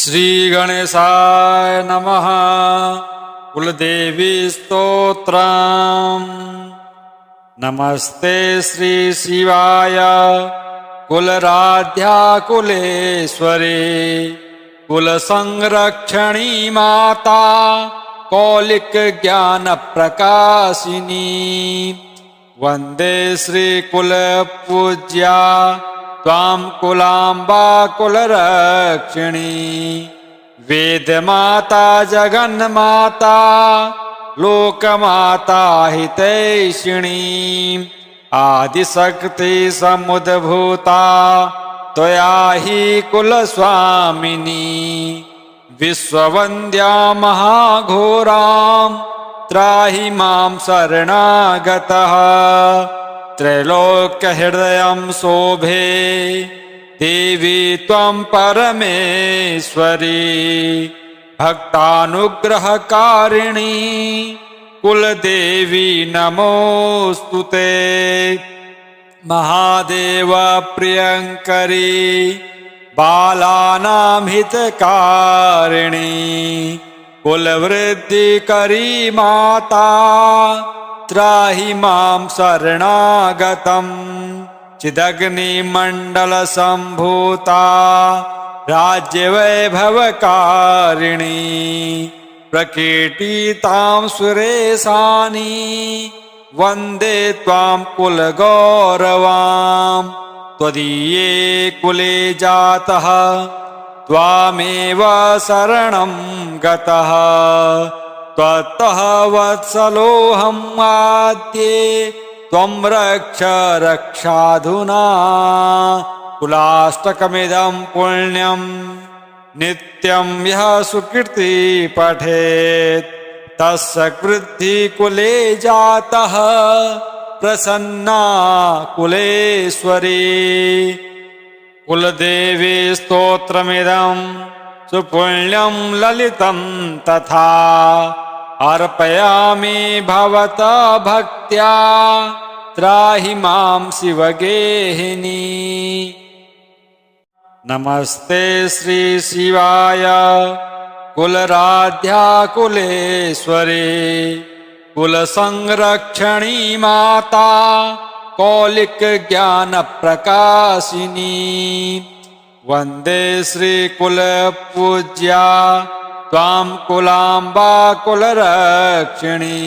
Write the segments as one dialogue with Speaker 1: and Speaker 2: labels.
Speaker 1: श्री गणेशाय नमः। कुलदेवी स्तोत्रम्। नमस्ते श्री शिवाय कुलराध्या कुलेश्वरी कुलसंरक्षणी माता कौलिक ज्ञान प्रकाशिनी। वंदे श्री कुलपूज्या त्वां कुलाम्बा कुलरक्षिणी। वेदमाता जगन्माता लोकमाता हितैषिणी। आदिशक्ति समुद्भूता त्वया हि कुलस्वामिनी। विश्ववन्द्या महाघोरां त्राहि मां शरणागतः। त्रैलोक्यहृदयं शोभे देवी त्वं परमेश्वरी। भक्तानुग्रहकारिणी कुलदेवी नमोस्तुते। महादेव प्रियंकरी बालानां हितकारिणी। कुलवृद्धिकरी माता त्राहि मां शरणागतम्। चिदग्निमण्डलसम्भूता राज्यवैभवकारिणी। प्रकीर्तितां सुरेशानी वन्दे त्वां कुलगौरवां। त्वदीये कुले जातः त्वामेव शरणं गतः। त्वत्तः वत्सलोऽहं आद्ये त्वं रक्ष रक्षाधुना। कुलाष्टकमिदं पुण्यं नित्यं यः सुकृति पठेत् तस्य कृद्धि कुले जातः प्रसन्ना कुलेश्वरी। कुलदेवी स्तोत्रमिदं सुपुण्यं ललितं तथा अर्पयामि भवता भक्त्या त्राहि मां शिवगेहिनी। नमस्ते श्री शिवाय कुलराध्या कुलेश्वरी कुलसंरक्षणी माता कौलिक ज्ञान प्रकाशिनी। वंदे श्री कुलपूज्या त्वां कुलाम्बा कुलरक्षिणी।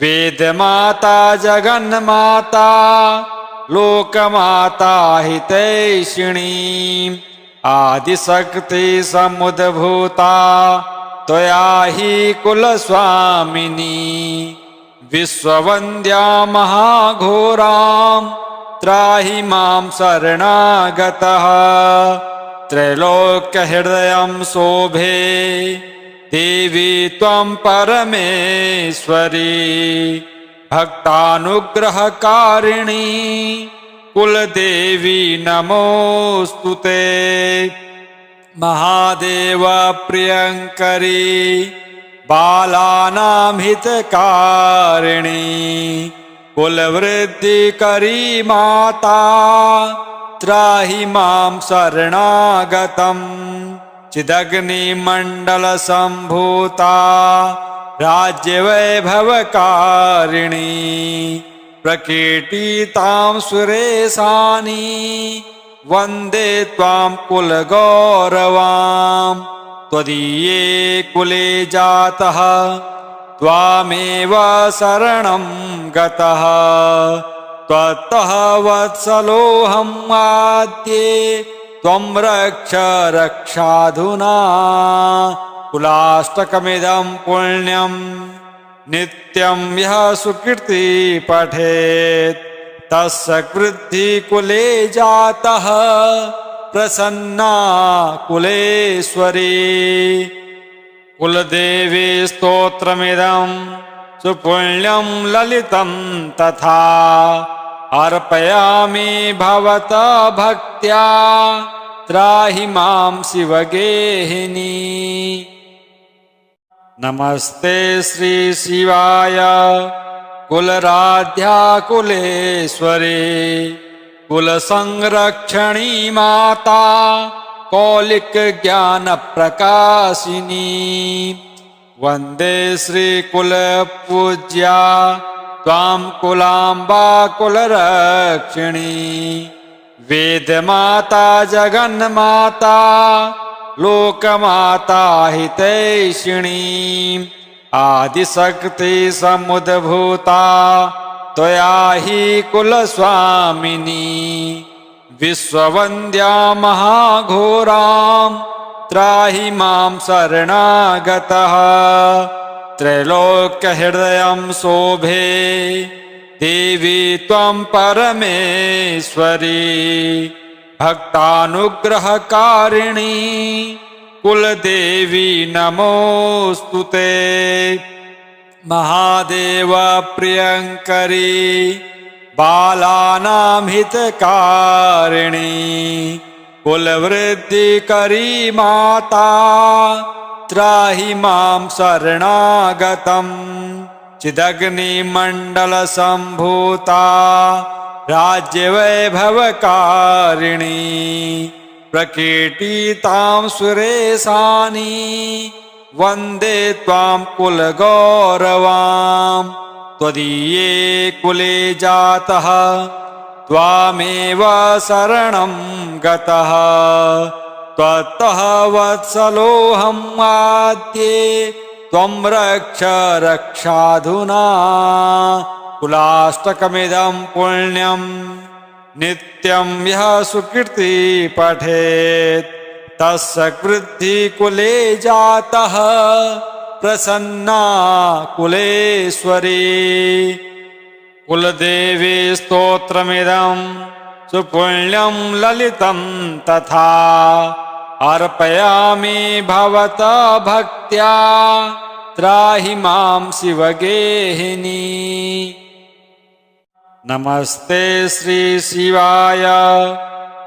Speaker 1: वेदमाता जगन्माता लोकमाता हितैषिणी। आदिशक्ति समुद्भूता त्वया हि कुलस्वामिनी। विश्ववन्द्या महाघोरां त्राहि मां शरणागतः। त्रैलोक्यहृदयं शोभे देवी त्वं परमेश्वरी। भक्तानुग्रहकारिणी कुलदेवी नमोस्तुते। महादेव प्रियंकरी बालानां हितकारिणी। कुलवृद्धिकरी माता त्राहि मां शरणागतम्। चिदग्निमण्डलसम्भूता राज्यवैभवकारिणी। प्रकीर्तितां सुरेशानी वन्दे त्वां कुलगौरवां। त्वदीये कुले जातः त्वामेव शरणं गतः। त्वत्तः वत्सलोऽहं आद्ये त्वं रक्ष रक्षाधुना। कुलाष्टकमिदं पुण्यं नित्यं यः सुकृति पठेत् तस्य कृद्धि कुले जातः प्रसन्ना कुलेश्वरी। कुलदेवी स्तोत्रमिदं सुपुण्यं ललितं तथा अर्पयामि भवता भक्त्या त्राहि मां शिवगेहिनी। नमस्ते श्री शिवाय कुलराध्या कुलेश्वरी कुलसंरक्षणी माता कौलिक ज्ञान प्रकाशिनी वंदे श्रीकुल पूज्या त्वां कुलाम्बा कुलरक्षिणी वेदमाता जगन्माता लोकमाता हितैषिणी आदिशक्ति समुद्भूता त्वया हि कुलस्वामिनी विश्ववन्द्या महाघोरां त्राहि मां शरणागतः त्रैलोक्यहृदयं शोभे देवी त्वं परमेश्वरी भक्तानुग्रहकारिणी कुलदेवी नमोस्तुते महादेव प्रियंकरी बालानां हितकारिणी कुलवृद्धिकरी माता त्राहि मां शरणागतं चिदग्निमण्डलसम्भूता राज्यवैभवकारिणी प्रकीर्तितां सुरेशानी वन्दे त्वां कुलगौरवां त्वदीये कुले जातः त्वामेव शरणं गतः त्वत्तः वत्सलोऽहं आद्ये त्वं रक्ष रक्षाधुना कुलाष्टकमिदं पुण्यं नित्यं यः सुकृति पठेत् तस्य वृद्धि कुले जातः प्रसन्ना कुलेश्वरी कुलदेवी स्तोत्रमिदं सुपुण्यं ललितं तथा अर्पयामि भवता भक्त्या त्राहि मां शिवगेहिनी नमस्ते श्री शिवाय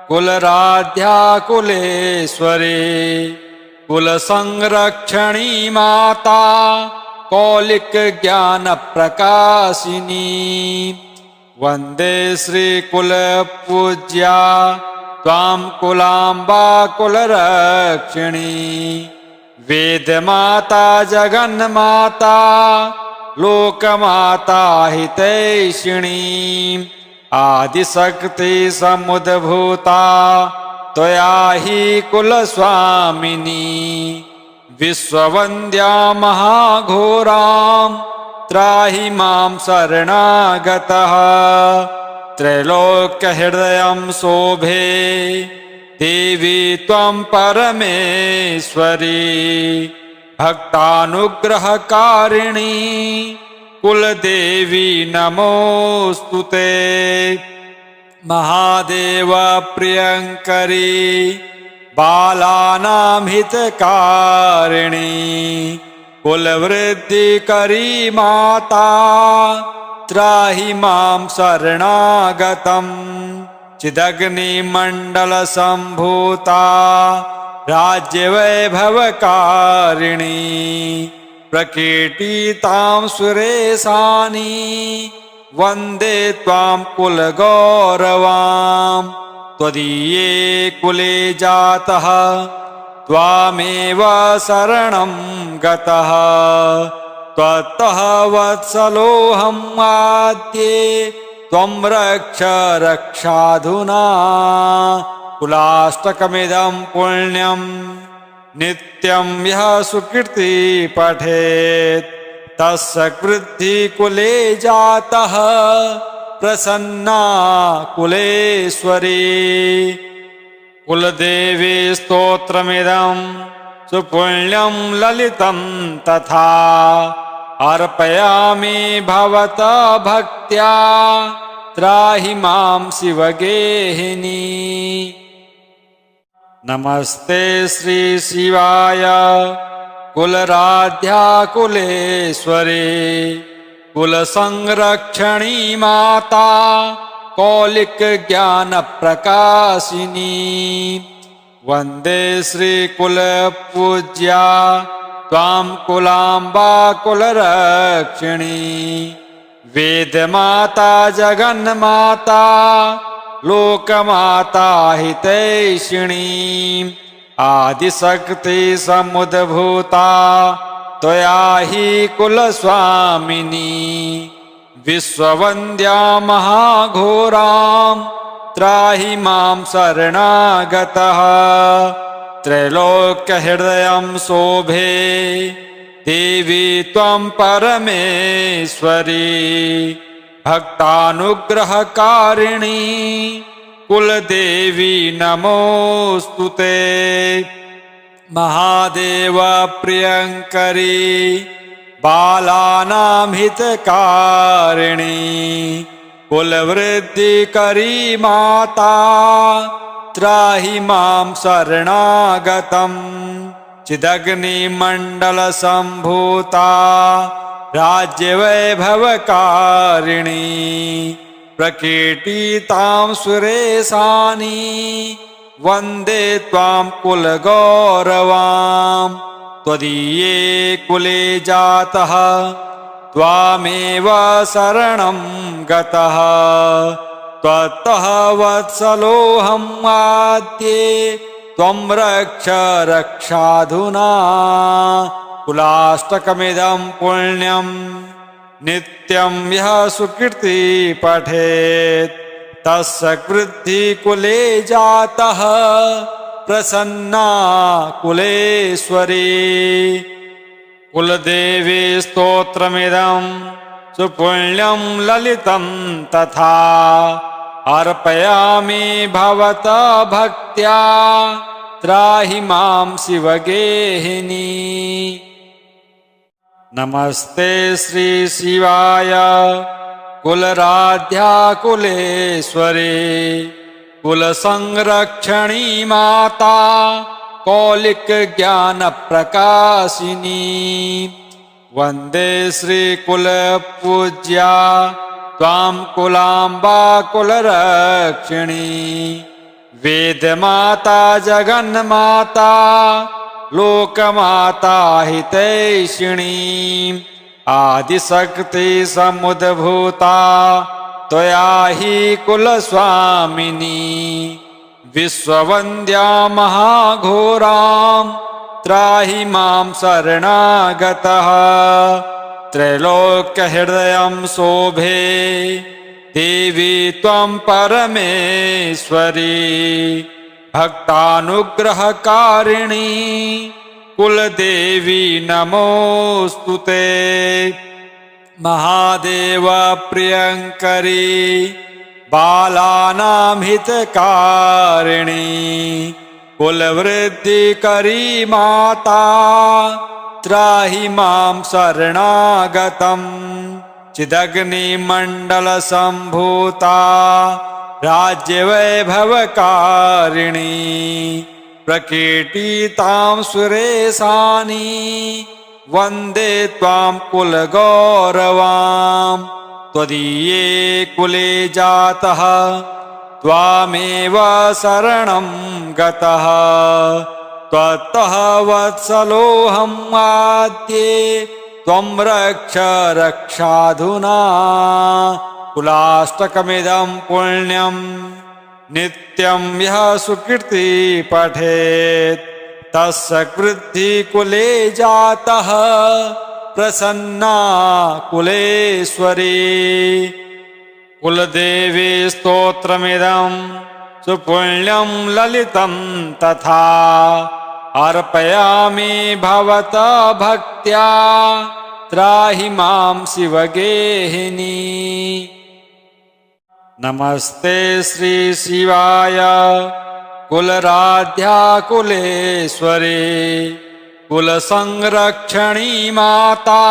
Speaker 1: कुलराध्या कुलेश्वरी कुलसंरक्षणी माता कौलिक ज्ञान प्रकाशिनी वंदे श्रीकुल पूज्या त्वां कुलाम्बा कुलरक्षिणी वेदमाता जगन्माता लोकमाता हितैषिणी आदिशक्ति समुद्भूता त्वया हि कुलस्वामिनी विश्ववन्द्या महाघोरां त्राहि मां शरणागतः त्रैलोक्यहृदयं शोभे देवी त्वं परमेश्वरी भक्तानुग्रहकारिणी कुलदेवी नमोस्तुते महादेव प्रियंकरी बालानां हितकारिणी कुलवृद्धिकरी माता त्राहि मां शरणागतं चिदग्निमण्डलसम्भूता राज्यवैभवकारिणी प्रकीर्तितां सुरेशानी वन्दे त्वां कुलगौरवां त्वदीये कुले जातः त्वामेव शरणं गतः त्वत्तः वत्सलोऽहं आद्ये त्वं रक्ष रक्षाधुना कुलाष्टकमिदं पुण्यं नित्यं यः सुकृति पठेत् तस्य वृद्धि कुले जातः प्रसन्ना कुलेश्वरी कुलदेवी स्तोत्रमिदं सुपुण्यं ललितं तथा अर्पयामि भवता भक्त्या त्राहि मां शिवगेहिनी नमस्ते श्री शिवाय कुलराध्या कुलेश्वरी कुलसंरक्षणी माता कौलिक ज्ञान प्रकाशिनी वंदे श्रीकुल पूज्या त्वां कुलाम्बा कुलरक्षिणी वेदमाता जगन्माता लोकमाता हितैषिणी आदिशक्ति समुद्भूता त्वया हि कुलस्वामिनी विश्ववन्द्या महाघोरां त्राहि मां शरणागतः त्रैलोक्यहृदयं शोभे देवी त्वं परमेश्वरी भक्तानुग्रहकारिणी कुलदेवी नमोस्तुते महादेव प्रियंकरी बालानां हितकारिणी कुलवृद्धिकरी माता त्राहि मां शरणागतं चिदग्निमण्डलसम्भूता राज्यवैभवकारिणी प्रकीर्तितां सुरेशानी वन्दे त्वां कुलगौरवां त्वदीये कुले जातः त्वामेव शरणं गतः त्वत्तः वत्सलोऽहं आद्ये त्वं रक्ष रक्षाधुना कुलाष्टकमिदं पुण्यं नित्यं यः सुकृति पठेत् तस्य वृद्धि कुले जातः प्रसन्ना कुलेश्वरी कुलदेवी स्तोत्रमिदं सुपुण्यं ललितं तथा अर्पयामि भवता भक्त्या त्राहि मां शिवगेहिनी नमस्ते श्री शिवाय कुलराध्या कुलेश्वरी कुलसंरक्षणी माता कौलिक ज्ञान प्रकाशिनी वन्दे श्री कुलपूज्या त्वां कुलाम्बा कुलरक्षिणी वेदमाता जगन्माता लोकमाता हितैषिणी आदिशक्ति समुद्भूता त्वया हि कुलस्वामिनी विश्ववन्द्या महाघोरां त्राहि मां शरणागतः त्रैलोक्यहृदयं शोभे देवी त्वं परमेश्वरी भक्तानुग्रहकारिणी कुलदेवी नमोस्तुते महादेव प्रियंकरी बालानां हितकारिणी कुलवृद्धिकरी माता त्राहि मां शरणागतं चिदग्निमण्डलसम्भूता राज्यवैभवकारिणी प्रकीर्तितां सुरेशानी वन्दे त्वां कुलगौरवां त्वदीये कुले जातः त्वामेव शरणं गतः त्वत्तः वत्सलोऽहं आद्ये त्वं रक्ष रक्षाधुना कुलाष्टकमिदं पुण्यं नित्यं यः सुकृति पठेत् तस्य वृद्धि कुले जातः प्रसन्ना कुलेश्वरी कुलदेवी स्तोत्रमिदं सुपुण्यं ललितं तथा अर्पयामि भवता भक्त्या त्राहि मां शिवगेहिनी नमस्ते श्री शिवाय कुलराध्या कुलेश्वरी कुलसंरक्षणी माता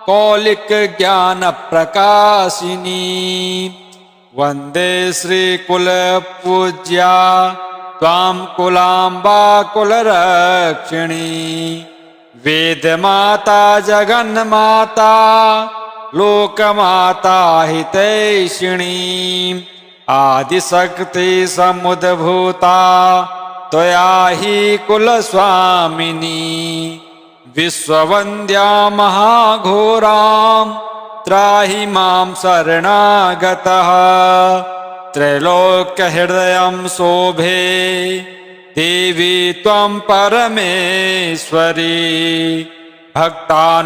Speaker 1: कौलिक ज्ञान प्रकाशिनी वन्दे श्री कुलपूज्या त्वां कुलाम्बा कुलरक्षिणी वेदमाता जगन्माता लोकमाता हितैषिणी आदिशक्ति समुद्भूता त्वया हि कुलस्वामिनी विश्ववन्द्या महाघोरां त्राहि मां शरणागतः त्रैलोक्यहृदयं शोभे देवी त्वं परमेश्वरी भक्तानुग्रहकारिणी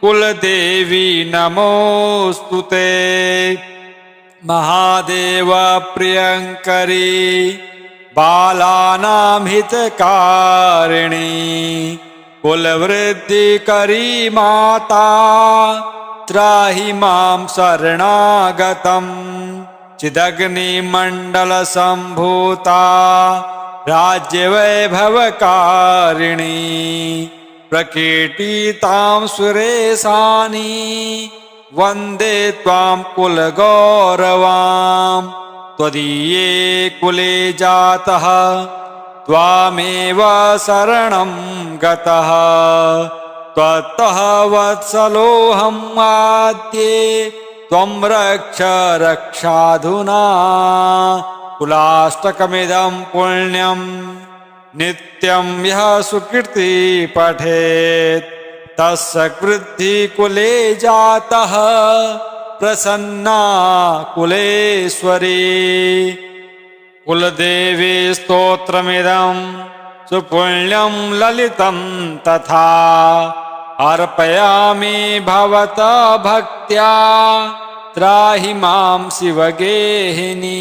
Speaker 1: कुलदेवी नमोस्तुते महादेव प्रियंकरी बालानां हितकारिणी कुलवृद्धिकरी माता त्राहि मां शरणागतम् चिदग्निमण्डलसम्भूता राज्यवैभवकारिणी प्रकीर्तितां सुरेशानी वन्दे त्वां कुलगौरवाम् त्वदीये कुले जातः त्वामेव शरणं गतः त्वत्तः वत्सलोऽहम् आद्ये त्वं रक्ष रक्षाधुना कुलाष्टकमिदं पुण्यं नित्यं यः सुकृति पठेत् तस्य वृद्धि कुले जातः प्रसन्ना कुलेश्वरी कुलदेवी स्तोत्रमिदं सुपुण्यं ललितं तथा अर्पयामि भवता भक्त्या त्राहि मां शिवगेहिनी।